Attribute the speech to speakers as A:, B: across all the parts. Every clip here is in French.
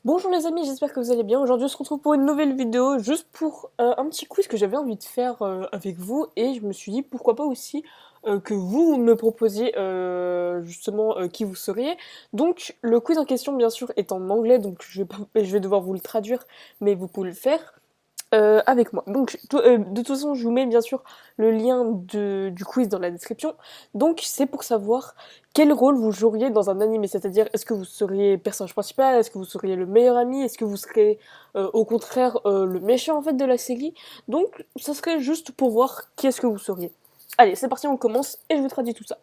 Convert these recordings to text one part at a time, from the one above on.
A: Bonjour les amis, j'espère que vous allez bien. Aujourd'hui, on se retrouve pour une nouvelle vidéo, juste pour un petit quiz que j'avais envie de faire avec vous. Et je me suis dit, pourquoi pas aussi que vous me proposiez justement qui vous seriez. Donc, le quiz en question, bien sûr, est en anglais, donc je vais devoir vous le traduire, mais vous pouvez le faire avec moi. Donc, de toute façon, je vous mets bien sûr le lien du quiz dans la description. Donc, c'est pour savoir quel rôle vous joueriez dans un animé. C'est-à-dire, est-ce que vous seriez personnage principal? Est-ce que vous seriez le meilleur ami? Est-ce que vous serez au contraire le méchant en fait de la série? Donc, ça serait juste pour voir qui est-ce que vous seriez. Allez, c'est parti, on commence et je vous traduis tout ça.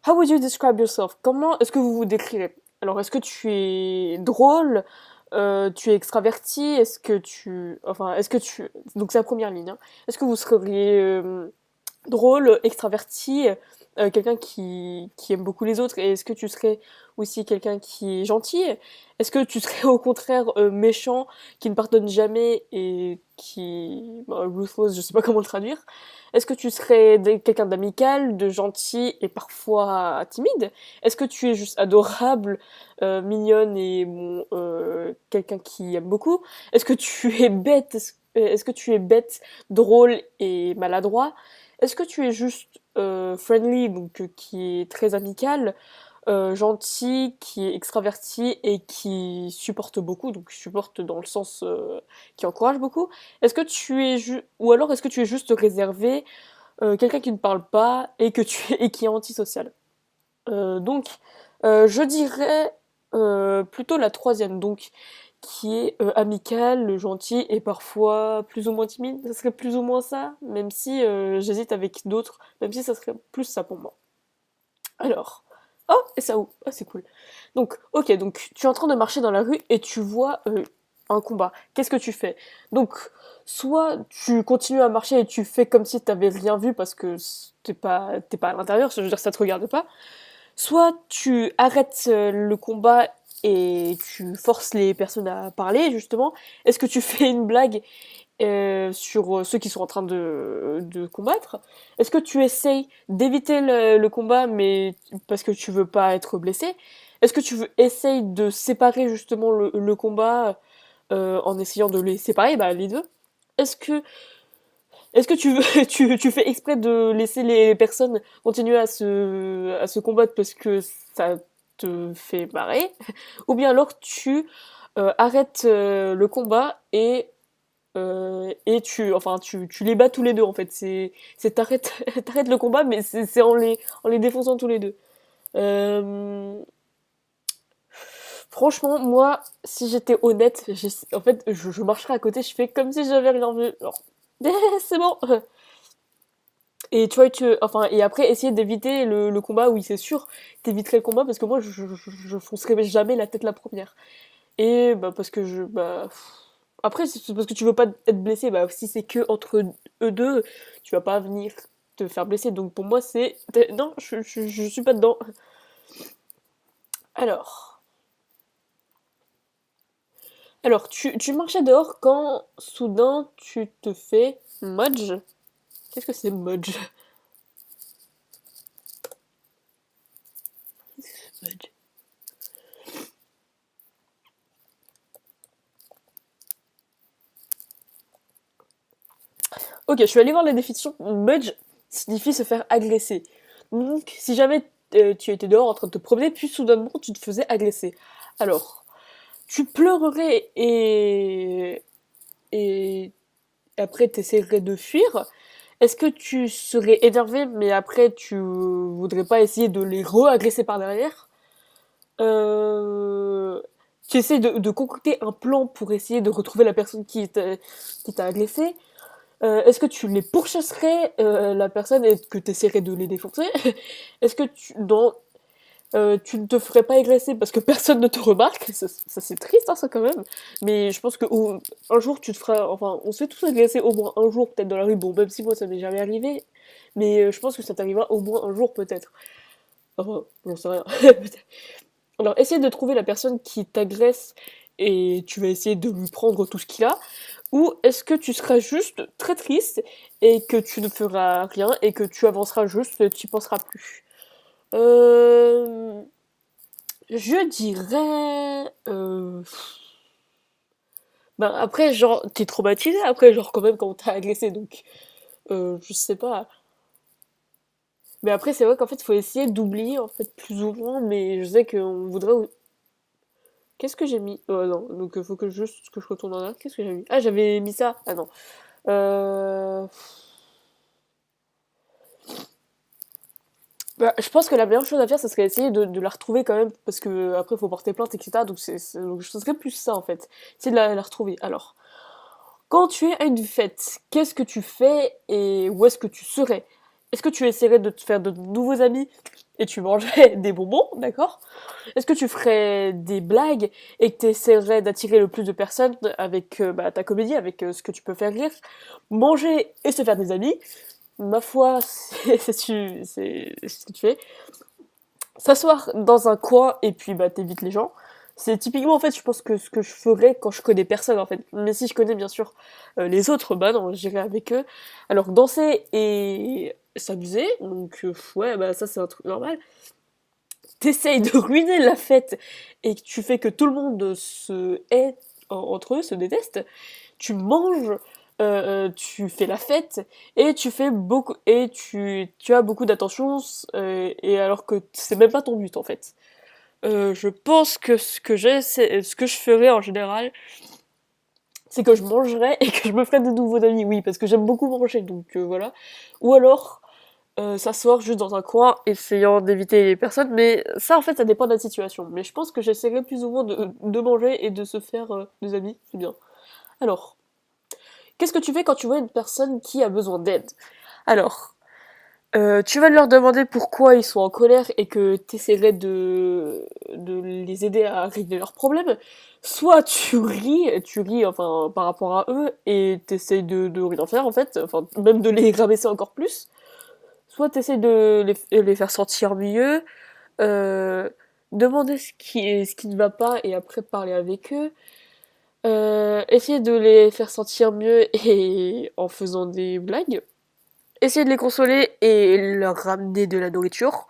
A: How would you describe yourself? Comment est-ce que vous vous décrirez? Alors, est-ce que tu es drôle? Tu es extraverti? Est-ce que tu... Enfin, est-ce que tu... Donc, c'est la première ligne, hein. Est-ce que vous seriez drôle, extraverti, quelqu'un qui aime beaucoup les autres? Et est-ce que tu serais aussi quelqu'un qui est gentil? Est-ce que tu serais au contraire méchant, qui ne pardonne jamais et qui... bah, ruthless, je sais pas comment le traduire. Est-ce que tu serais quelqu'un d'amical, de gentil et parfois timide? Est-ce que tu es juste adorable, mignonne et bon, quelqu'un qui aime beaucoup? Est-ce que tu es bête? Est-ce que tu es bête, drôle et maladroit? Est-ce que tu es juste friendly, donc qui est très amical, gentil, qui est extraverti et qui supporte beaucoup, donc supporte dans le sens qui encourage beaucoup? Est-ce que tu es ou alors est-ce que tu es juste réservé, quelqu'un qui ne parle pas et et qui est antisocial? Donc, je dirais plutôt la troisième, donc qui est amical, gentil et parfois plus ou moins timide. Ça serait plus ou moins ça, même si j'hésite avec d'autres, même si ça serait plus ça pour moi. Alors, oh, et ça où? Ah, c'est cool. Donc, ok, donc tu es en train de marcher dans la rue et tu vois un combat. Qu'est-ce que tu fais? Donc, soit tu continues à marcher et tu fais comme si t'avais rien vu parce que t'es pas à l'intérieur, je veux dire ça te regarde pas. Soit tu arrêtes le combat et tu forces les personnes à parler, justement. Est-ce que tu fais une blague sur ceux qui sont en train de combattre? Est-ce que tu essayes d'éviter le combat, mais parce que tu veux pas être blessé? Est-ce que essayes de séparer justement le combat en essayant de les séparer, bah, les deux? Est-ce que est-ce que tu fais exprès de laisser les personnes continuer à se combattre parce que ça te fait marrer? Ou bien alors tu arrêtes le combat et tu les bats tous les deux en fait. T'arrêtes, t'arrêtes le combat, mais c'est en les défonçant tous les deux. Euh, Franchement, moi, si j'étais honnête, en fait, je marcherais à côté, je fais comme si j'avais rien vu. Genre, c'est bon. Et tu vois, enfin, et après, essayer d'éviter le combat, oui, c'est sûr, t'éviterais le combat parce que moi, je foncerais jamais la tête la première. Et bah, parce que bah, après, c'est parce que tu veux pas être blessé. Bah, si c'est que entre eux deux, tu vas pas venir te faire blesser. Donc pour moi, non, je suis pas dedans. Alors, alors tu marchais dehors quand soudain tu te fais mudge. Qu'est-ce que c'est mudge? Mudge. Ok, je suis allée voir la définition. Mudge signifie se faire agresser. Donc, si jamais tu étais dehors en train de te promener, puis soudainement tu te faisais agresser. Alors, tu pleurerais et après t'essaierais de fuir. Est-ce que tu serais énervé, mais après tu voudrais pas essayer de les re-agresser par derrière? Euh, Tu essaies de concocter un plan pour essayer de retrouver la personne qui t'a agressé? Est-ce que tu les pourchasserais, la personne, et que tu essaierais de les défoncer? Est-ce que tu ne te ferais pas agresser parce que personne ne te remarque? Ça c'est triste, hein, ça quand même. Mais je pense que un jour tu te feras. Enfin, on se fait tous agresser au moins un jour, peut-être dans la rue. Bon, même si moi ça m'est jamais arrivé. Mais je pense que ça t'arrivera au moins un jour, peut-être. Enfin, j'en sais rien. Alors, essaye de trouver la personne qui t'agresse et tu vas essayer de lui prendre tout ce qu'il a. Ou est-ce que tu seras juste très triste et que tu ne feras rien et que tu avanceras juste, tu y penseras plus? Euh, je dirais... Bah, après, genre, t'es traumatisé après, genre, quand même, quand on t'a agressé, donc, je sais pas. Mais après, c'est vrai qu'en fait, il faut essayer d'oublier, en fait, plus ou moins, mais je sais qu'on voudrait... Qu'est-ce que j'ai mis? Oh non, donc faut que juste que je retourne en arrière. Qu'est-ce que j'ai mis? Ah, j'avais mis ça. Ah non. Euh... Bah, je pense que la meilleure chose à faire, ça serait essayer de la retrouver quand même, parce que après, il faut porter plainte, etc. Donc, donc, ce serait plus ça, en fait. C'est de la retrouver. Alors, quand tu es à une fête, qu'est-ce que tu fais et où est-ce que tu serais? Est-ce que tu essaierais de te faire de nouveaux amis et tu mangerais des bonbons, d'accord? Est-ce que tu ferais des blagues et que tu essaierais d'attirer le plus de personnes avec bah, ta comédie, avec ce que tu peux faire rire? Manger et se faire des amis? Ma foi, c'est ce que tu fais. S'asseoir dans un coin et puis bah t'évites les gens. C'est typiquement en fait je pense que ce que je ferais quand je connais personne en fait. Mais si je connais bien sûr les autres, bah non, j'irai avec eux. Alors danser et s'amuser, donc ouais bah ça c'est un truc normal. T'essayes de ruiner la fête et que tu fais que tout le monde se hait entre eux, se déteste. Tu manges, tu fais la fête et tu fais beaucoup et tu as beaucoup d'attention et alors que c'est même pas ton but en fait. Je pense que ce que je ferais en général, c'est que je mangerais et que je me ferais de nouveaux amis. Oui, parce que j'aime beaucoup manger, donc voilà. Ou alors s'asseoir juste dans un coin, essayant d'éviter les personnes. Mais ça, en fait, ça dépend de la situation. Mais je pense que j'essaierai plus ou moins de manger et de se faire des amis. C'est bien. Alors, qu'est-ce que tu fais quand tu vois une personne qui a besoin d'aide? Alors, tu vas leur demander pourquoi ils sont en colère et que tu essaierais de les aider à régler leurs problèmes. Soit tu ris enfin par rapport à eux et t'essayes de rien faire en fait, enfin même de les rabaisser encore plus. Soit t'essayes de les faire sentir mieux, euh, demander ce qui ne va pas et après parler avec eux. Essayer de les faire sentir mieux et en faisant des blagues. Essayer de les consoler et leur ramener de la nourriture.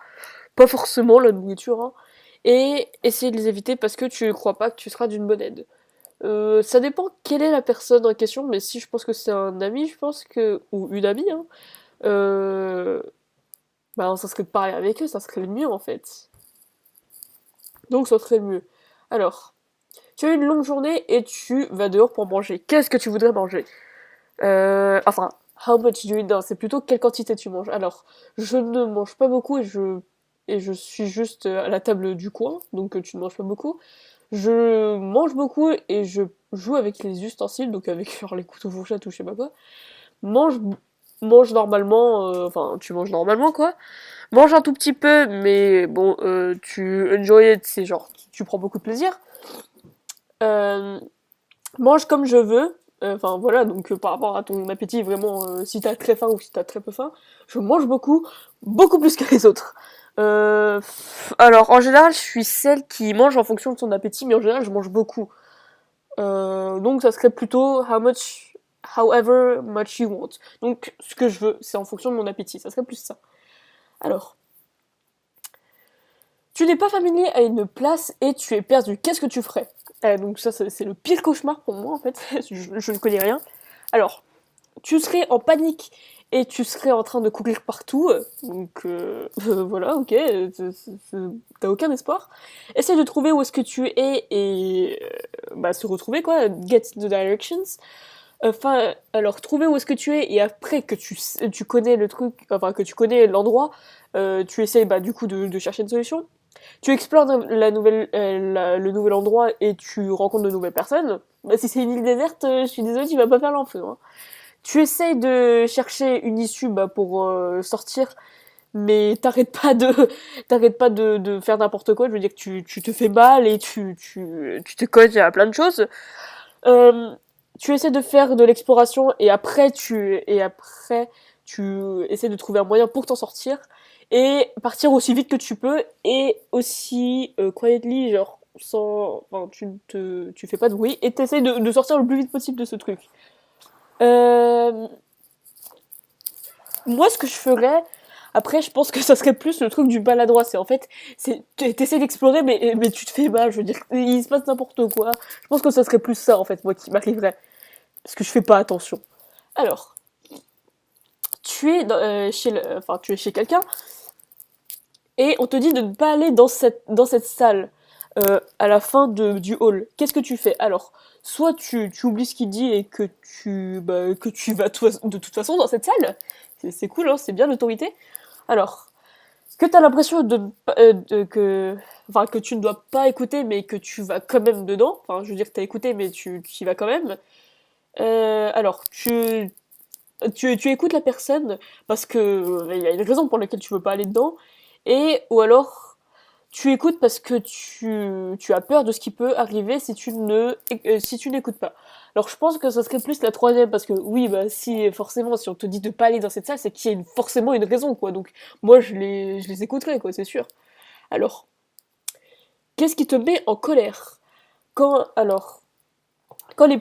A: Pas forcément la nourriture, hein. Et essayer de les éviter parce que tu ne crois pas que tu seras d'une bonne aide. Ça dépend quelle est la personne en question, mais si je pense que c'est un ami, je pense que... ou une amie, hein. Euh... Bah, ça serait de parler avec eux, ça serait le mieux en fait. Donc ça serait le mieux. Alors, tu as une longue journée et tu vas dehors pour manger. Qu'est-ce que tu voudrais manger? Enfin, how much do you eat? Non, c'est plutôt quelle quantité tu manges. Alors, je ne mange pas beaucoup et je suis juste à la table du coin, donc tu ne manges pas beaucoup. Je mange beaucoup et je joue avec les ustensiles, donc avec genre les couteaux fourchettes ou je sais pas quoi. Mange, mange normalement, enfin tu manges normalement quoi. Mange un tout petit peu, mais bon, tu enjoy it, c'est genre tu prends beaucoup de plaisir. Euh, mange comme je veux. Enfin voilà, donc par rapport à ton appétit, vraiment, si t'as très faim ou si t'as très peu faim, je mange beaucoup, beaucoup plus que les autres. Alors en général, je suis celle qui mange en fonction de son appétit, mais en général, je mange beaucoup. Donc ça serait plutôt however much you want. Donc ce que je veux, c'est en fonction de mon appétit, ça serait plus ça. Alors, tu n'es pas familier à une place et tu es perdu. Qu'est-ce que tu ferais? Donc ça, c'est le pire cauchemar pour moi en fait. Je ne connais rien. Alors, tu serais en panique et tu serais en train de courir partout. Donc voilà, ok, t'as aucun espoir. Essaye de trouver où est-ce que tu es et bah, se retrouver quoi. Get the directions. Enfin, alors trouver où est-ce que tu es et après que tu connais le truc, enfin que tu connais l'endroit, tu essayes bah, du coup de chercher une solution. Tu explores le nouvel endroit et tu rencontres de nouvelles personnes. Bah, si c'est une île déserte, je suis désolée, tu vas pas faire l'enfeu, hein. Tu essayes de chercher une issue bah, pour sortir, mais t'arrêtes pas de faire n'importe quoi. Je veux dire que tu te fais mal et tu te cognes à plein de choses. Euh, Tu essaies de faire de l'exploration et après tu essaies de trouver un moyen pour t'en sortir et partir aussi vite que tu peux et aussi quietly genre sans enfin tu fais pas de bruit et t'essaies de sortir le plus vite possible de ce truc. Euh, Moi ce que je ferais Après, je pense que ça serait plus le truc du maladroit. C'est en fait, t'essaies d'explorer, mais tu te fais mal. Je veux dire, il se passe n'importe quoi. Je pense que ça serait plus ça, en fait, moi, qui m'arriverait. Parce que je fais pas attention. Alors, tu es chez quelqu'un, et on te dit de ne pas aller dans cette salle à la fin du hall. Qu'est-ce que tu fais? Alors, soit tu oublies ce qu'il dit et que tu vas de toute façon dans cette salle. C'est cool, hein, c'est bien l'autorité. Alors, que tu as l'impression que tu ne dois pas écouter, mais que tu vas quand même dedans. Enfin, je veux dire que tu as écouté, mais tu y vas quand même. Alors, tu écoutes la personne parce que il y a une raison pour laquelle tu veux pas aller dedans, ou alors tu écoutes parce que tu as peur de ce qui peut arriver si tu n'écoutes pas. Alors je pense que ça serait plus la troisième parce que oui, bah si forcément si on te dit de pas aller dans cette salle, c'est qu'il y a forcément une raison quoi. Donc moi je les écouterai quoi, c'est sûr. Alors, qu'est-ce qui te met en colère? Quand les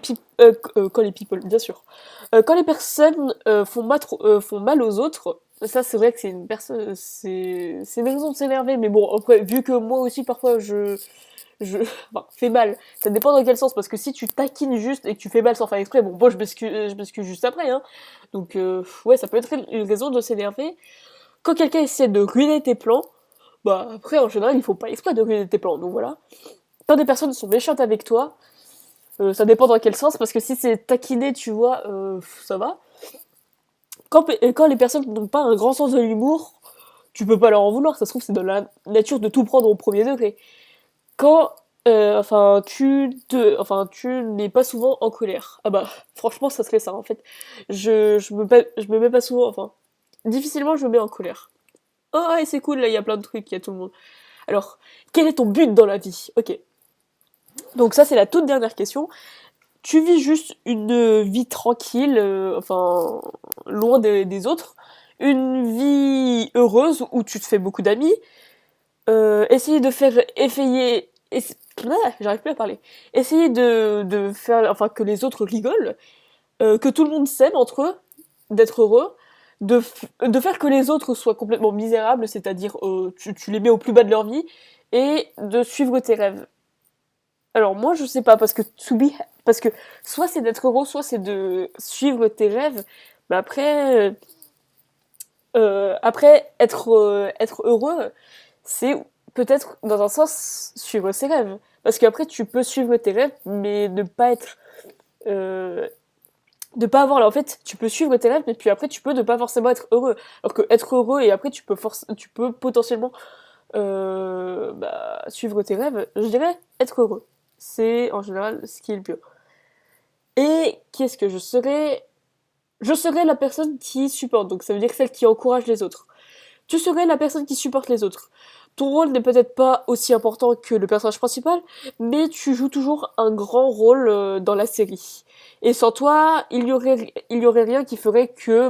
A: quand les people, bien sûr. Quand les personnes font mal aux autres, ça c'est vrai que c'est une personne, c'est une raison de s'énerver. Mais bon, après, vu que moi aussi parfois enfin, fais mal. Ça dépend dans quel sens, parce que si tu taquines juste et que tu fais mal sans faire exprès, bon, moi je m'excuse juste après, hein. Donc ouais, ça peut être une raison de s'énerver. Quand quelqu'un essaie de ruiner tes plans, bah après en général il faut pas exprès de ruiner tes plans, donc voilà. Quand des personnes sont méchantes avec toi, ça dépend dans quel sens, parce que si c'est taquiner, tu vois, ça va. Quand les personnes n'ont pas un grand sens de l'humour, tu peux pas leur en vouloir, ça se trouve c'est dans la nature de tout prendre au premier degré. Quand, tu n'es pas souvent en colère. Ah bah, franchement, ça serait ça, en fait. Je me mets pas souvent, enfin, difficilement je me mets en colère. Oh, ouais, c'est cool, là, il y a plein de trucs, il y a tout le monde. Alors, quel est ton but dans la vie? Ok. Donc ça, c'est la toute dernière question. Tu vis juste une vie tranquille, enfin, loin des autres, une vie heureuse où tu te fais beaucoup d'amis, essayer de faire j'arrive plus à parler. Essayer de faire, enfin, que les autres rigolent, que tout le monde s'aime entre eux, d'être heureux, de faire que les autres soient complètement misérables, c'est-à-dire tu les mets au plus bas de leur vie, et de suivre tes rêves. Alors moi je sais pas parce que soit c'est d'être heureux, soit c'est de suivre tes rêves. Mais après être heureux, c'est peut-être dans un sens suivre ses rêves. Parce qu'après tu peux suivre tes rêves, mais euh, ne pas avoir là. En fait, tu peux suivre tes rêves, mais puis après tu peux ne pas forcément être heureux. Alors que être heureux et après tu peux potentiellement suivre tes rêves. Je dirais être heureux. C'est en général ce qui est le mieux. Et qu'est-ce que je serais? Je serais la personne qui supporte, donc ça veut dire celle qui encourage les autres. Tu serais la personne qui supporte les autres. Ton rôle n'est peut-être pas aussi important que le personnage principal, mais tu joues toujours un grand rôle dans la série. Et sans toi, il y aurait rien qui ferait que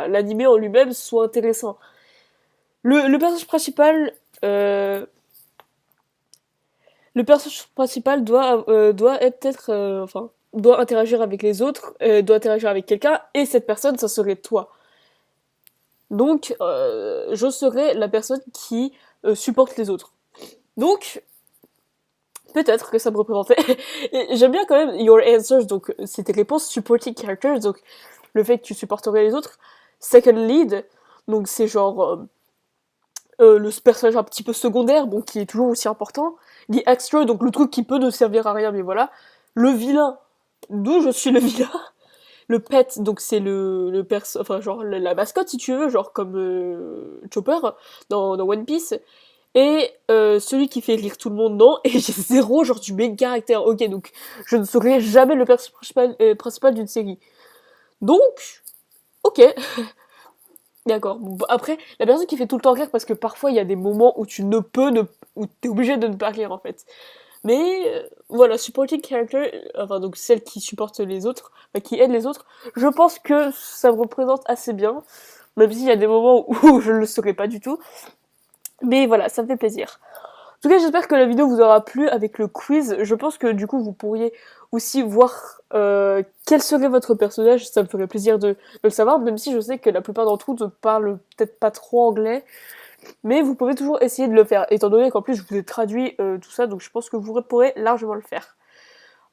A: l'animé en lui-même soit intéressant. Le personnage principal, euh, le personnage principal doit être, enfin, doit interagir avec les autres, doit interagir avec quelqu'un, et cette personne, ça serait toi. Donc, je serais la personne qui supporte les autres. Donc, peut-être que ça me représentait. Et j'aime bien quand même your answers, donc c'est tes réponses supporting characters, donc le fait que tu supporterais les autres. Second lead, donc c'est genre le personnage un petit peu secondaire, bon, qui est toujours aussi important. The extra, donc le truc qui peut ne servir à rien, mais voilà. Le vilain, d'où je suis le vilain. Le pet, donc c'est enfin genre la mascotte si tu veux, genre comme Chopper dans One Piece. Et celui qui fait rire tout le monde, non. Et j'ai zéro genre du main caractère. Ok, donc je ne serai jamais le personnage principal d'une série. Donc, ok. D'accord. Bon, après, la personne qui fait tout le temps rire, parce que parfois il y a des moments où où t'es obligé de ne pas rire en fait. Mais voilà, supporting character, enfin donc celle qui supporte les autres, enfin, qui aide les autres, je pense que ça me représente assez bien, même s'il y a des moments où je ne le serai pas du tout. Mais voilà, ça me fait plaisir. En tout cas, j'espère que la vidéo vous aura plu avec le quiz. Je pense que du coup, vous pourriez aussi voir quel serait votre personnage. Ça me ferait plaisir de le savoir, même si je sais que la plupart d'entre vous ne parlent peut-être pas trop anglais. Mais vous pouvez toujours essayer de le faire, étant donné qu'en plus je vous ai traduit tout ça, donc je pense que vous pourrez largement le faire.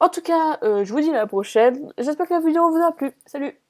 A: En tout cas, je vous dis à la prochaine. J'espère que la vidéo vous a plu. Salut!